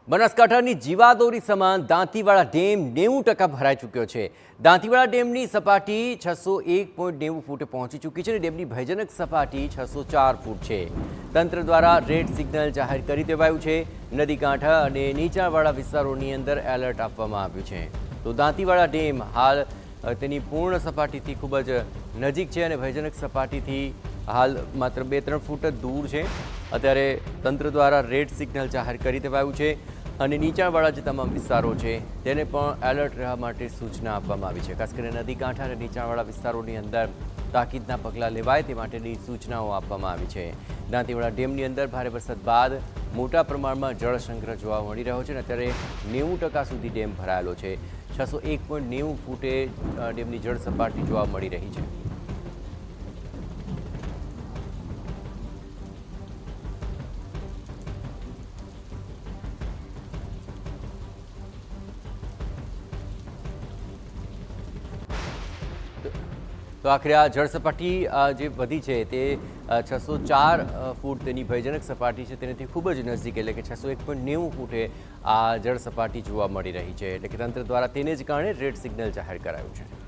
બનાસકાંઠાની જીવાદોરી સમાન દાંતીવાડા ડેમ 90% ભરાઈ ચૂક્યો છે। દાંતીવાડા ડેમની સપાટી 601.90 ફૂટે પહોંચી ચૂકી છે અને ડેમની ભયજનક સપાટી 604 ફૂટ છે। તંત્ર દ્વારા રેડ સિગ્નલ જાહેર કરી દેવાયું છે। નદી કાંઠા અને નીચાણવાળા વિસ્તારોની અંદર એલર્ટ આપવામાં આવ્યું છે। તો દાંતીવાડા ડેમ હાલ તેની પૂર્ણ સપાટીથી ખૂબ જ નજીક છે અને ભયજનક સપાટીથી હાલ માત્ર 2-3 ફૂટ જ દૂર છે। અત્યારે તંત્ર દ્વારા રેડ સિગ્નલ જાહેર કરી દેવાયું છે અને નીચાણવાળા જે તમામ વિસ્તારો છે તેને પણ એલર્ટ રહેવા માટે સૂચના આપવામાં આવી છે। ખાસ કરીને નદી કાંઠા અને નીચાણવાળા વિસ્તારોની અંદર તાકીદના પગલાં લેવાય તે માટેની સૂચનાઓ આપવામાં આવી છે। દાંતીવાડા ડેમની અંદર ભારે વરસાદ બાદ મોટા પ્રમાણમાં જળસંગ્રહ જોવા મળી રહ્યો છે અને અત્યારે 90% સુધી ડેમ ભરાયેલો છે। 601.90 ફૂટે ડેમની જળ સપાટી જોવા મળી રહી છે। તો આખરે આ જળ સપાટી જે વધી છે તે 604 ફૂટ તેની ભયજનક સપાટી છે તેનાથી ખૂબ જ નજીક એટલે કે 601.90 ફૂટે આ જળ સપાટી જોવા મળી રહી છે। એટલે કે તંત્ર દ્વારા તેને જ કારણે રેડ સિગ્નલ જાહેર કરાયું છે।